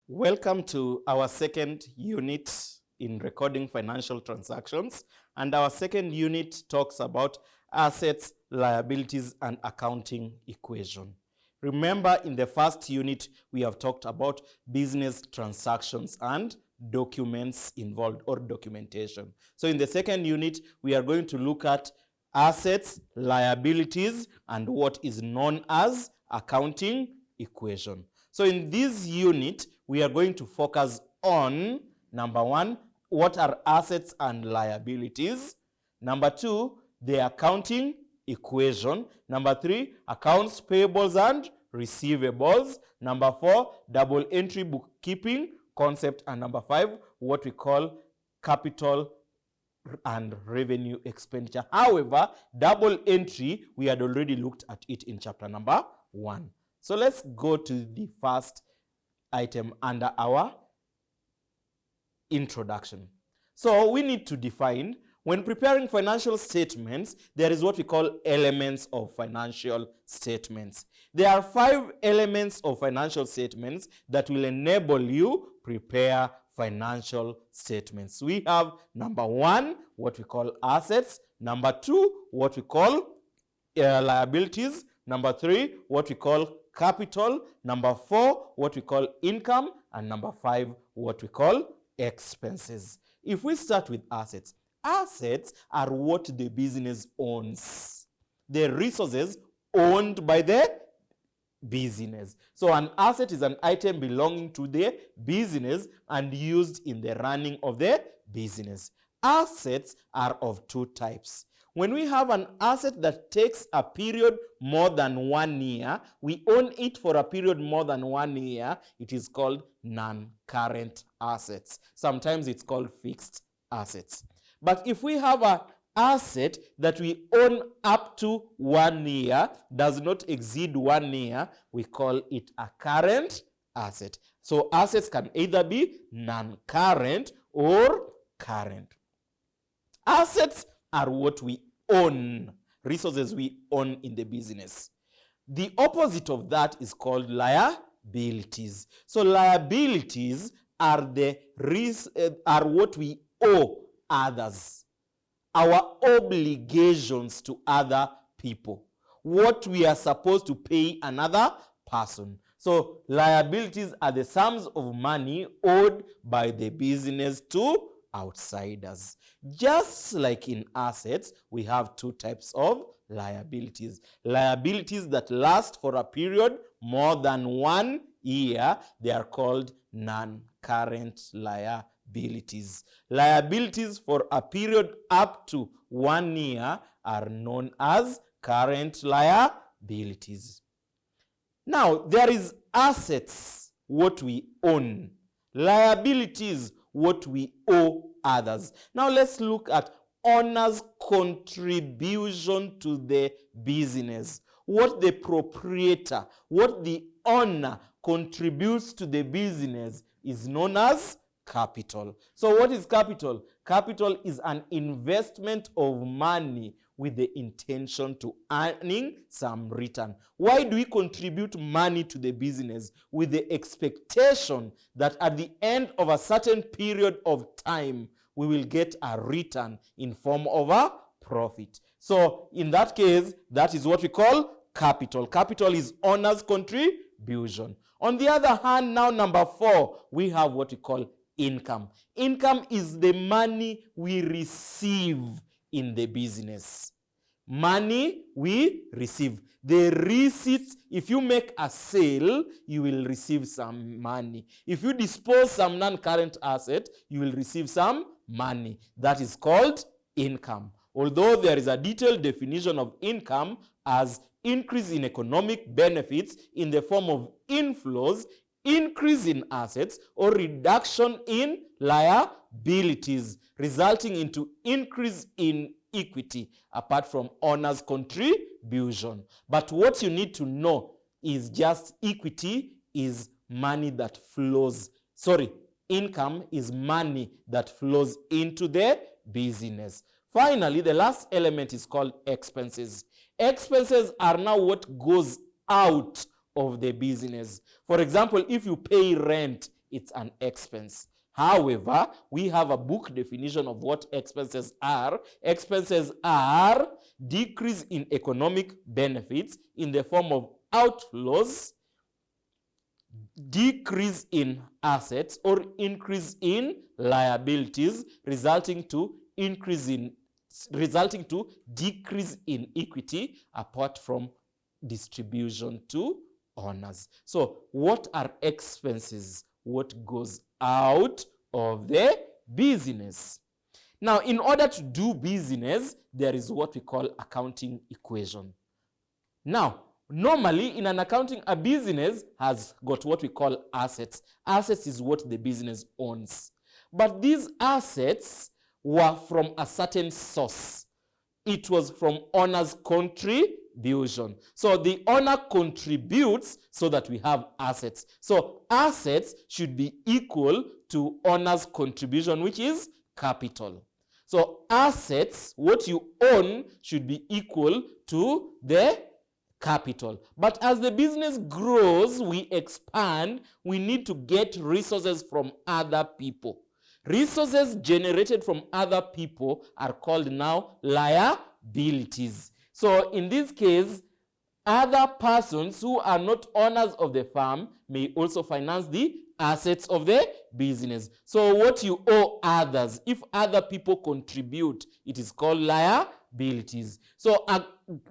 Welcome to our second unit in recording financial transactions. And our second unit talks about assets, liabilities, and accounting equation. Remember, in the first unit, we have talked about business transactions and documents involved or documentation. So in the second unit, we are going to look at assets, liabilities, and what is known as accounting equation. So in this unit, we are going to focus on, number one, what are assets and liabilities. Number two, the accounting equation. Number three, accounts payables and receivables. Number four, double entry bookkeeping concept. And number five, what we call capital and revenue expenditure. However, double entry, we had already looked at it in chapter number 1. So let's go to the first item under our introduction. So we need to define, when preparing financial statements, there is what we call elements of financial statements. There are 5 elements of financial statements that will enable you prepare financial statements. We have number 1, what we call assets. Number 2, what we call liabilities. Number 3, what we call capital. Number 4, what we call income. And number 5, what we call expenses. If we start with assets, assets are what the business owns. The resources owned by the business. So an asset is an item belonging to the business and used in the running of the business. Assets are of 2 types. When we have an asset that takes a period more than 1 year, we own it for a period more than 1 year, it is called non-current assets. Sometimes it's called fixed assets. But if we have an asset that we own up to 1 year, does not exceed 1 year, we call it a current asset. So assets can either be non-current or current. Assets are what we own, resources we own in the business. The opposite of that is called liabilities. So liabilities are what we owe others, our obligations to other people, what we are supposed to pay another person. So liabilities are the sums of money owed by the business to outsiders. Just like in assets, we have 2 types of liabilities. Liabilities that last for a period more than 1 year, they are called non-current liabilities. Liabilities for a period up to 1 year are known as current liabilities. Now, there is assets, what we own. Liabilities, what we owe others. Now let's look at owner's contribution to the business. What the proprietor, what the owner contributes to the business is known as capital. So what is capital? Capital is an investment of money with the intention to earning some return. Why do we contribute money to the business? With the expectation that at the end of a certain period of time, we will get a return in form of a profit. So in that case, that is what we call capital. Capital is owner's contribution. On the other hand, now number 4, we have what we call income. Income is the money we receive in the business. Money we receive. The receipts, if you make a sale, you will receive some money. If you dispose some non-current asset, you will receive some money. That is called income. Although there is a detailed definition of income as increase in economic benefits in the form of inflows, increase in assets, or reduction in liabilities, resulting into increase in equity apart from owner's contribution. But what you need to know is just equity is money that flows. Income is money that flows into the business. Finally, the last element is called expenses. Expenses are now what goes out of the business. For example, if you pay rent it's an expense. However, we have a book definition of what expenses are. Expenses are decrease in economic benefits in the form of outflows, decrease in assets, or increase in liabilities, resulting to decrease in equity apart from distribution to owners. So what are expenses? What goes out of the business? Now, in order to do business, there is what we call accounting equation. Now, normally in an accounting, a business has got what we call assets. Assets is what the business owns. But these assets were from a certain source. It was from owner's contribution. So the owner contributes so that we have assets. So assets should be equal to owner's contribution, which is capital. So assets, what you own, should be equal to the capital. But as the business grows, we expand, we need to get resources from other people. Resources generated from other people are called now liabilities. So in this case, other persons who are not owners of the farm may also finance the assets of the business. So what you owe others, if other people contribute, it is called liabilities. So an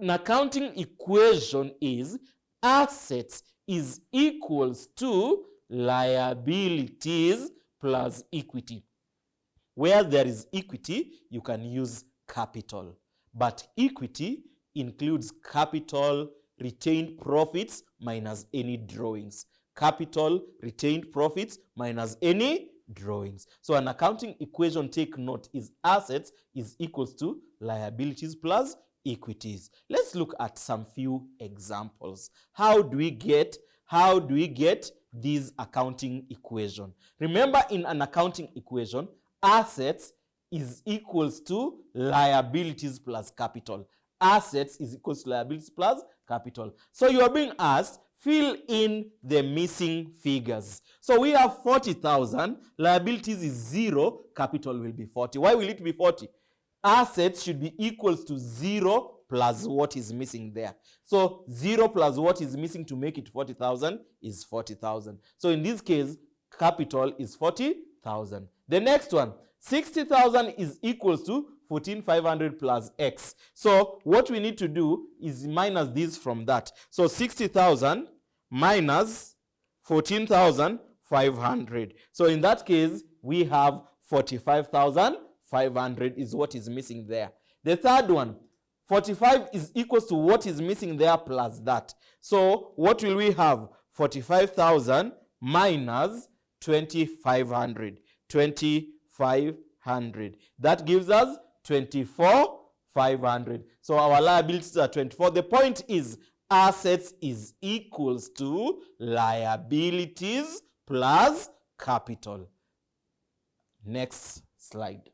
accounting equation is assets is equals to liabilities plus equity. Where there is equity, you can use capital. But equity includes capital, retained profits minus any drawings. Capital, retained profits minus any drawings. So an accounting equation, take note, is assets is equals to liabilities plus equities. Let's look at some few examples. How do we get this accounting equation? Remember, in an accounting equation, assets is equals to liabilities plus capital. Assets is equals to liabilities plus capital. So you are being asked, fill in the missing figures. So we have 40,000, liabilities is 0, capital will be 40. Why will it be 40? Assets should be equals to 0 plus what is missing there. So 0 plus what is missing to make it 40,000 is 40,000. So in this case, capital is 40,000. The next one, 60,000 is equals to 14,500 plus x. So what we need to do is minus this from that. So 60,000 minus 14,500. So in that case, we have 45,500 is what is missing there. The third one, 45 is equals to what is missing there plus that. So what will we have? 45,000 minus 2,500. 2,500. That gives us 24,500. So our liabilities are 24. The point is, assets is equals to liabilities plus capital. Next slide.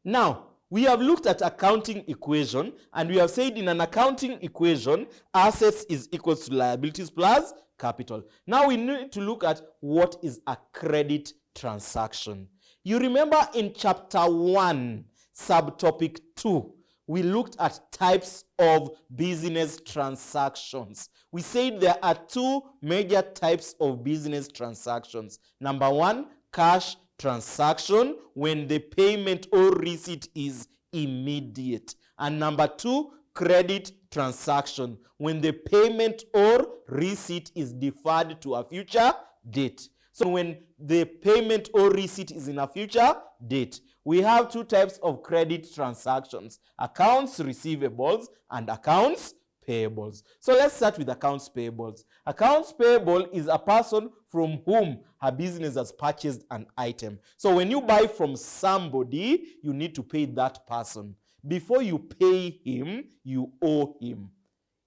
Now, we have looked at accounting equation, and we have said in an accounting equation, assets is equals to liabilities plus capital. Now we need to look at what is a credit transaction. You remember in chapter 1, subtopic 2, we looked at types of business transactions. We said there are two major types of business transactions. Number one, cash transaction, when the payment or receipt is immediate. And number two, credit transaction, when the payment or receipt is deferred to a future date. So when the payment or receipt is in a future date, we have two types of credit transactions: accounts receivables and accounts payables. So let's start with accounts payables. Accounts payable is a person from whom her business has purchased an item. So when you buy from somebody, you need to pay that person. Before you pay him, you owe him.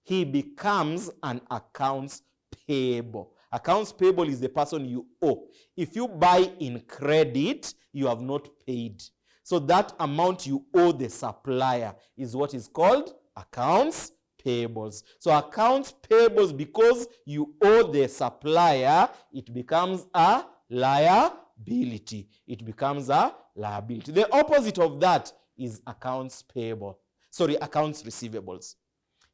He becomes an accounts payable. Accounts payable is the person you owe. If you buy in credit, you have not paid. So that amount you owe the supplier is what is called accounts payables. So accounts payables, because you owe the supplier, it becomes a liability. It becomes a liability. The opposite of that is accounts payable. Sorry, accounts receivables.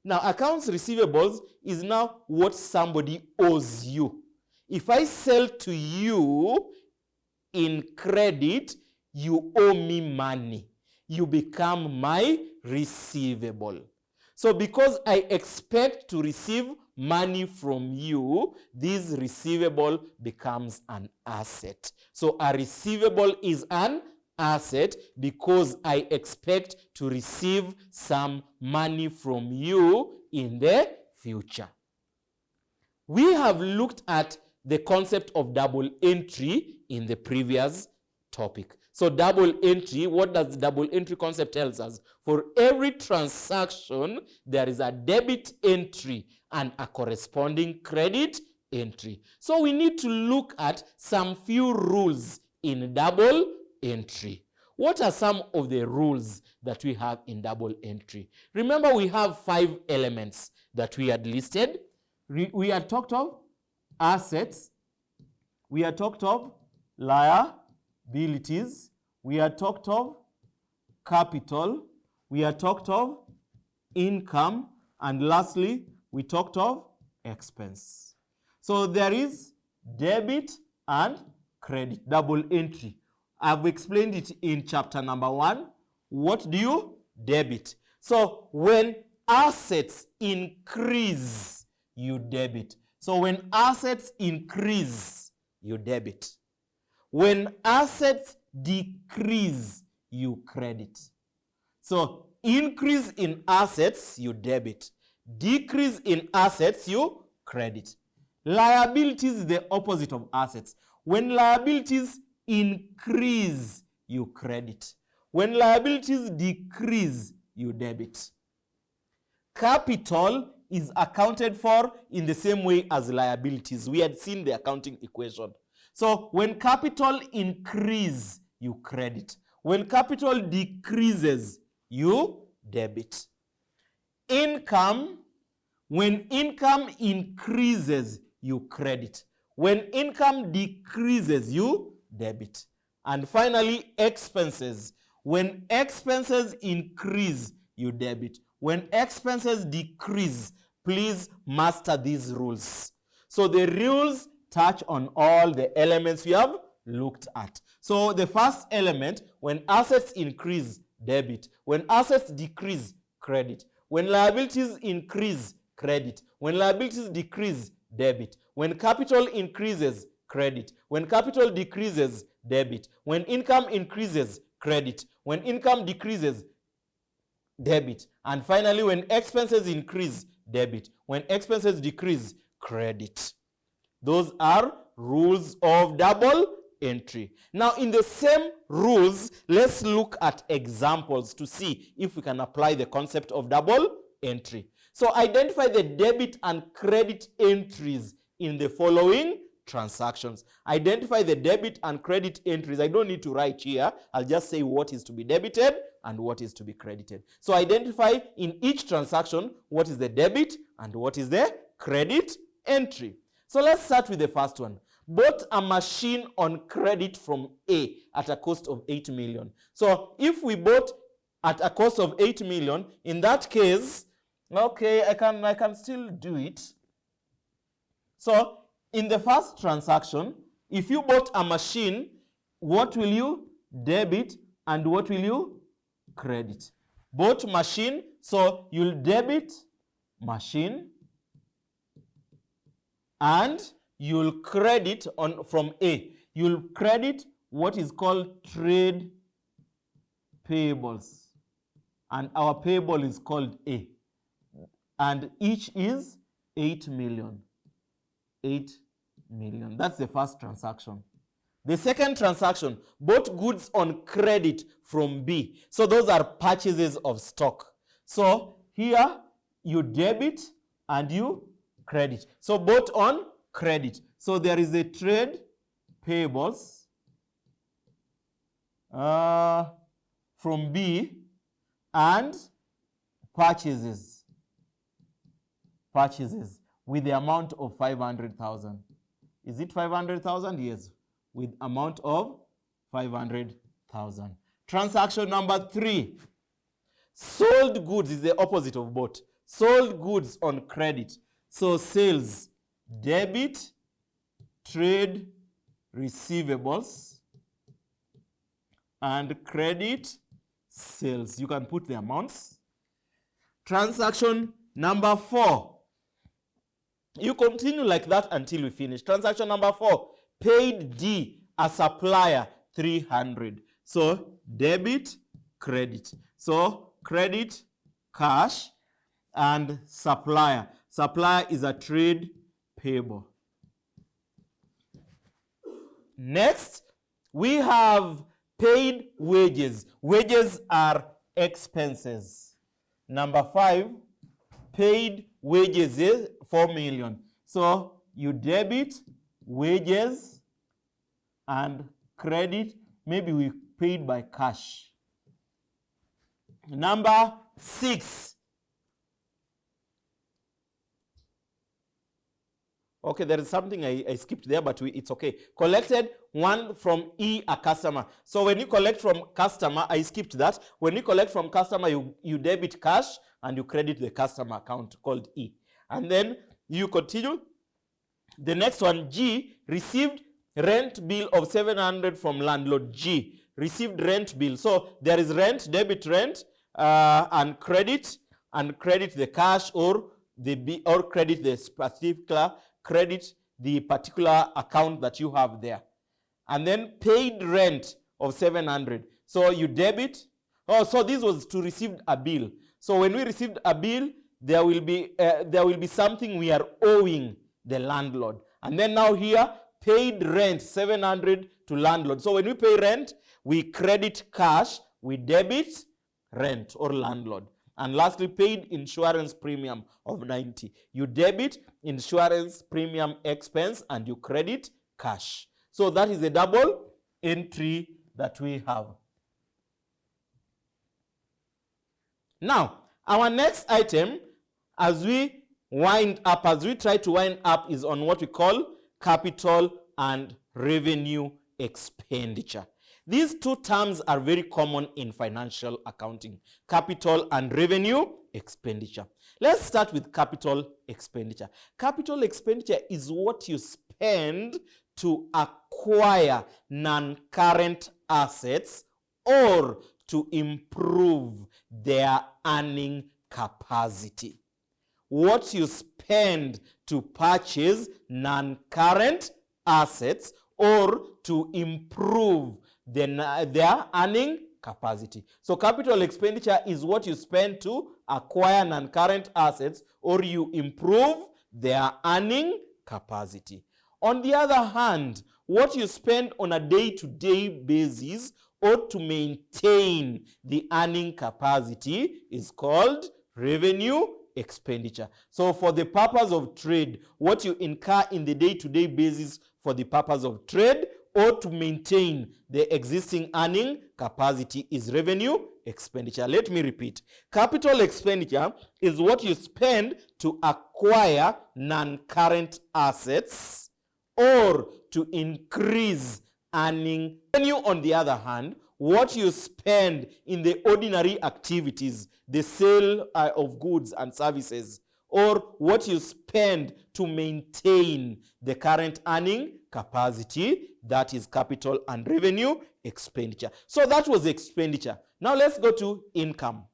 Now, accounts receivables is now what somebody owes you. If I sell to you in credit, you owe me money. You become my receivable. So because I expect to receive money from you, this receivable becomes an asset. So a receivable is an asset because I expect to receive some money from you in the future. We have looked at the concept of double entry in the previous topic. So double entry, what does the double entry concept tells us? For every transaction, there is a debit entry and a corresponding credit entry. So we need to look at some few rules in double entry. What are some of the rules that we have in double entry? Remember, we have 5 elements that we had listed. We had talked of assets, we had talked of liabilities, we had talked of capital, we had talked of income, and lastly, we talked of expense. So there is debit and credit, double entry. I've explained it in chapter number 1. What do you debit? So when assets increase, you debit. So when assets increase, you debit. When assets decrease, you credit. So increase in assets, you debit. Decrease in assets, you credit. Liabilities is the opposite of assets. When liabilities increase, you credit. When liabilities decrease, you debit. Capital is accounted for in the same way as liabilities. We had seen the accounting equation. So when capital increase, you credit. When capital decreases, you debit. Income, when income increases, you credit. When income decreases, you debit. And finally, expenses. When expenses increase, you debit. When expenses decrease, please master these rules. So the rules touch on all the elements we have looked at. So the first element, when assets increase, debit. When assets decrease, credit. When liabilities increase, credit. When liabilities decrease, debit. When capital increases, credit. When capital decreases, debit. When income increases, credit. When income decreases, debit. And finally, when expenses increase, debit. When expenses decrease, credit. Those are rules of double entry. Now, in the same rules, let's look at examples to see if we can apply the concept of double entry. So identify the debit and credit entries in the following transactions. Identify the debit and credit entries. I don't need to write here. I'll just say what is to be debited and what is to be credited. So identify in each transaction what is the debit and what is the credit entry. So let's start with the first one. Bought a machine on credit from A at a cost of 8 million. So if we bought at a cost of 8 million, in that case, okay, I can still do it. So in the first transaction, if you bought a machine, what will you debit and what will you credit? Bought machine, so you'll debit machine and you'll credit from A. You'll credit what is called trade payables. And our payable is called A. And each is 8 million. 8 million. That's the first transaction. The second transaction, bought goods on credit from B. So those are purchases of stock. So here you debit and you credit. So bought on credit. So there is a trade payables from B and purchases with the amount of 500,000. Is it 500,000? Yes. with amount of 500,000. Transaction number 3. Sold goods is the opposite of bought. Sold goods on credit. So sales, debit, trade receivables, and credit sales. You can put the amounts. Transaction number 4. You continue like that until we finish. Transaction number 4. Paid D, a supplier, 300. So debit, credit. So credit, cash, and supplier. Supplier is a trade payable. Next, we have paid wages. Wages are expenses. Number 5, paid wages is 4 million. So you debit wages and credit. Maybe we paid by cash. Number 6. Okay, there is something I skipped there, but it's okay. Collected 1 from E, a customer. So when you collect from customer, I skipped that. When you collect from customer, you debit cash and you credit the customer account called E. And then you continue. The next one, G, received rent bill of 700 from landlord. G, received rent bill. So there is rent, debit rent, and credit the cash or credit the particular credit the particular account that you have there. And then paid rent of 700. So you debit. Oh, so this was to receive a bill. So when we received a bill, there will be something we are owing the landlord. And then now here, paid rent 700 to landlord. So when we pay rent, we credit cash, we debit rent or landlord. And lastly, paid insurance premium of 90. You debit insurance premium expense and you credit cash. So that is a double entry that we have. Now, our next item, as we try to wind up, is on what we call capital and revenue expenditure. These two terms are very common in financial accounting, capital and revenue expenditure. Let's start with capital expenditure. Capital expenditure is what you spend to acquire non-current assets or to improve their earning capacity. What you spend to purchase non-current assets or to improve their earning capacity. So capital expenditure is what you spend to acquire non-current assets or you improve their earning capacity. On the other hand, what you spend on a day-to-day basis or to maintain the earning capacity is called revenue expenditure. So for the purpose of trade, what you incur in the day-to-day basis for the purpose of trade or to maintain the existing earning capacity is revenue expenditure. Let me repeat. Capital expenditure is what you spend to acquire non-current assets or to increase earning. Revenue, on the other hand, what you spend in the ordinary activities, the sale of goods and services, or what you spend to maintain the current earning capacity, that is capital and revenue expenditure. So that was expenditure. Now let's go to income.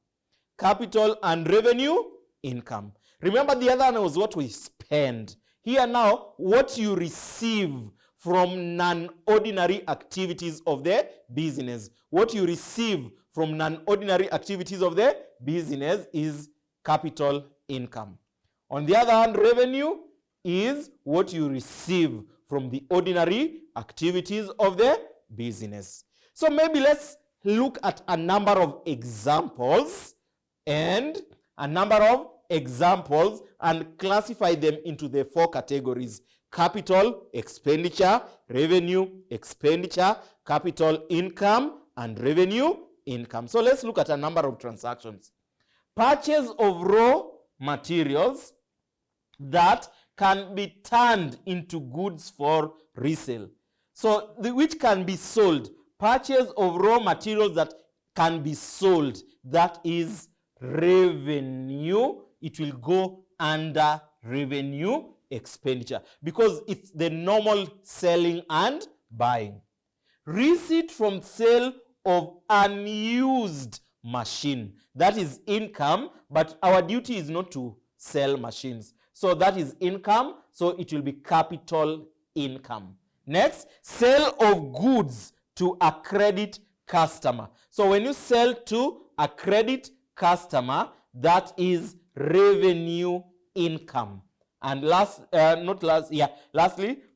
Capital and revenue income. Remember the other one was what we spend. Here now, what you receive from non-ordinary activities of the business. What you receive from non-ordinary activities of the business is capital income. On the other hand, revenue is what you receive from the ordinary activities of the business. So maybe let's look at a number of examples and classify them into the 4 categories: capital expenditure, revenue expenditure, capital income, and revenue income. So let's look at a number of transactions. Purchase of raw materials that can be turned into goods for resale. So which can be sold. Purchase of raw materials that can be sold. That is revenue. It will go under revenue expenditure because it's the normal selling and buying. Receipt from sale of unused machine. That is income, but our duty is not to sell machines. So that is income, so it will be capital income. Next, sale of goods to a credit customer. So when you sell to a credit customer, that is revenue income. And lastly,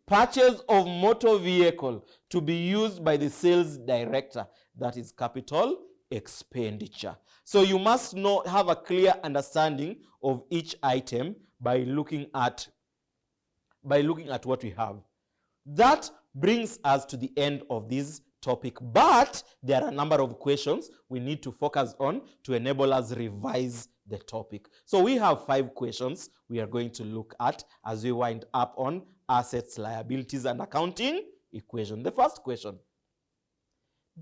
purchase of motor vehicle to be used by the sales director. That is capital expenditure. So you must have a clear understanding of each item by looking at what we have. That brings us to the end of this topic, but there are a number of questions we need to focus on to enable us revise the topic. So we have 5 questions we are going to look at as we wind up on assets, liabilities, and accounting equation. The first question: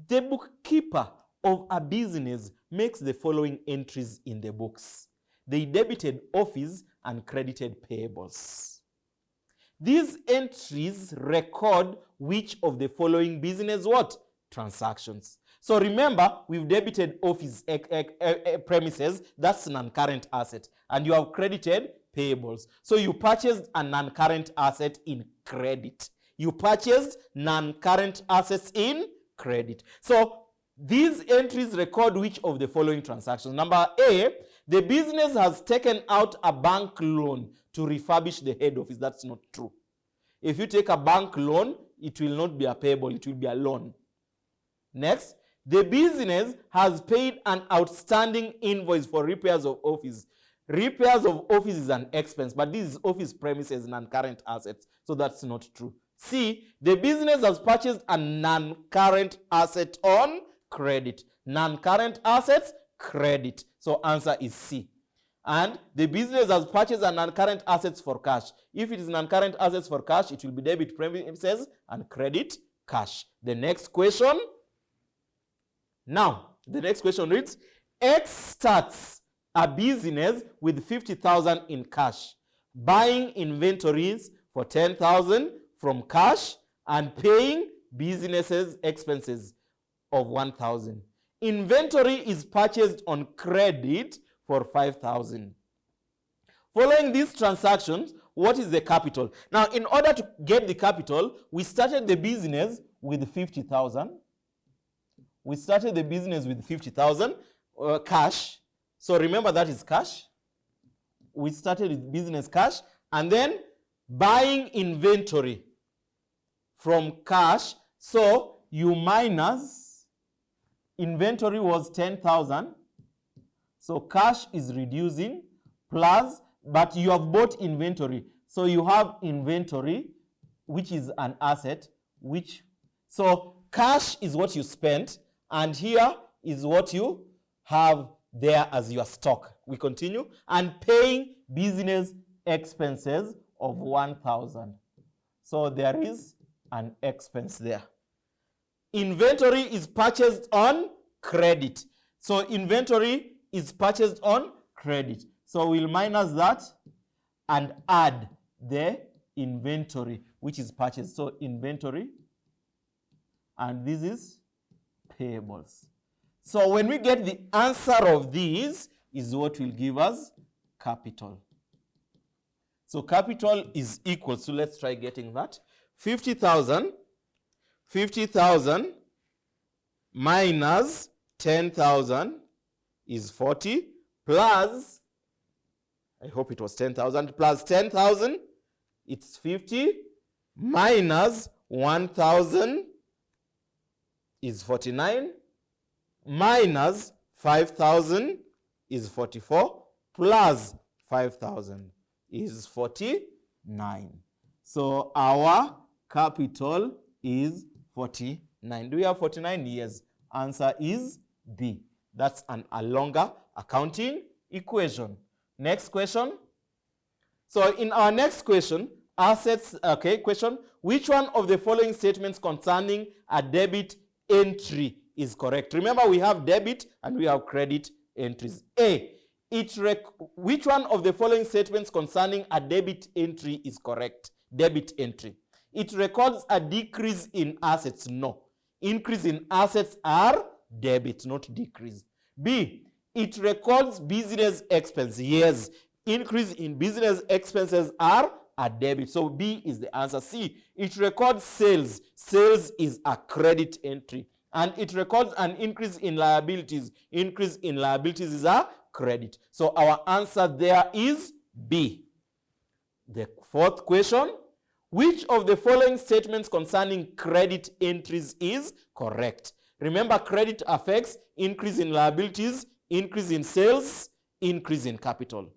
the bookkeeper of a business makes the following entries in the books. They debited office and credited payables. These entries record which of the following business transactions. So remember, we've debited office premises, that's a non-current asset, and you have credited payables. So you purchased a non-current asset in credit. You purchased non-current assets in credit. So these entries record which of the following transactions. Number A, the business has taken out a bank loan to refurbish the head office. That's not true. If you take a bank loan, it will not be a payable, it will be a loan. Next, the business has paid an outstanding invoice for repairs of office. Repairs of office is an expense, but this is office premises, non-current assets, so that's not true. C, the business has purchased a non-current asset on credit. Non-current assets, credit. So answer is C. And the business has purchased a non-current assets for cash. If it is non-current assets for cash, it will be debit premises and credit cash. The next question. Now, the next question reads, X starts a business with 50,000 in cash, buying inventories for 10,000 from cash and paying businesses expenses of 1,000. Inventory is purchased on credit for 5,000. Following these transactions, what is the capital? Now, in order to get the capital, we started the business with 50,000. We started the business with 50,000 cash. So remember that is cash. We started with business cash and then buying inventory from cash. So you minus inventory was 10,000. So cash is reducing plus, but you have bought inventory. So you have inventory, which is an asset, so cash is what you spent, and here is what you have there as your stock. We continue. And paying business expenses of 1,000. So there is an expense there. Inventory is purchased on credit. So inventory is purchased on credit. So we'll minus that and add the inventory, which is purchased. So inventory, and this is payables. So when we get the answer of these is what will give us capital. So capital is equal, so let's try getting that. 50,000 minus 10,000 is 40 plus, I hope it was 10,000, plus 10,000, it's 50, minus 1,000 is 49, minus 5,000 is 44, plus 5,000 is 49. So our capital is 49. Do we have 49? Yes. Answer is B. That's a longer accounting equation. Next question. So in our next question, assets, okay, question, which one of the following statements concerning a debit entry is correct? Remember, we have debit and we have credit entries. A, which one of the following statements concerning a debit entry is correct? Debit entry. It records a decrease in assets. No. Increase in assets are debit, not decrease. B, it records business expense. Yes. Increase in business expenses are a debit. So B is the answer. C, it records sales. Sales is a credit entry. And it records an increase in liabilities. Increase in liabilities is a credit. So our answer there is B. The fourth question, which of the following statements concerning credit entries is correct? Remember, credit affects increase in liabilities, increase in sales, increase in capital.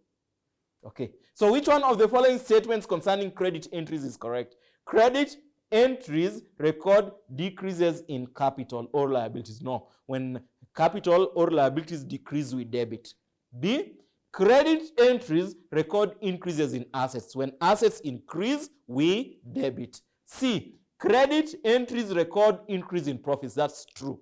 Okay, so which one of the following statements concerning credit entries is correct? Credit entries record decreases in capital or liabilities. No, when capital or liabilities decrease, we debit. B, credit entries record increases in assets. When assets increase, we debit. C, credit entries record increase in profits. That's true.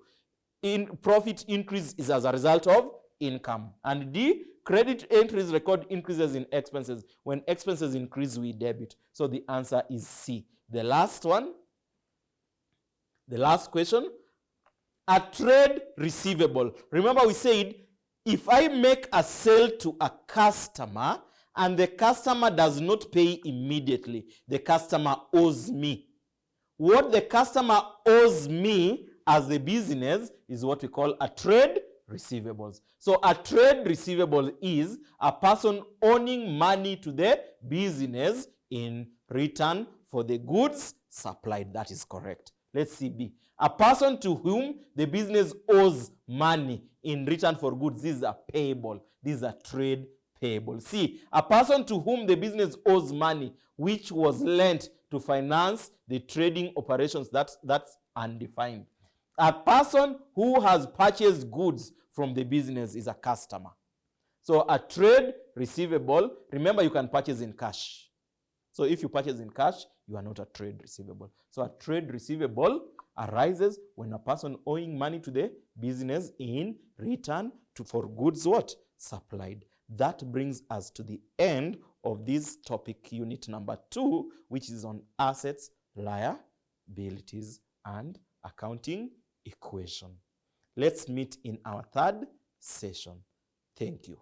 In profit increase is as a result of income. And D, credit entries record increases in expenses. When expenses increase, we debit. So the answer is C. The last one, the last question, a trade receivable. Remember, we said if I make a sale to a customer and the customer does not pay immediately, the customer owes me. What the customer owes me as a business is what we call a trade receivables. So a trade receivable is a person owing money to the business in return for the goods supplied. That is correct. Let's see B. A person to whom the business owes money in return for goods. This is a payable. This is a trade payable. C. A person to whom the business owes money which was lent to finance the trading operations. That's undefined. A person who has purchased goods from the business is a customer. So a trade receivable, remember, you can purchase in cash. So if you purchase in cash, you are not a trade receivable. So a trade receivable arises when a person owing money to the business in return for goods what? Supplied. That brings us to the end of this topic, unit number 2, which is on assets, liabilities, and accounting equation. Let's meet in our third session. Thank you.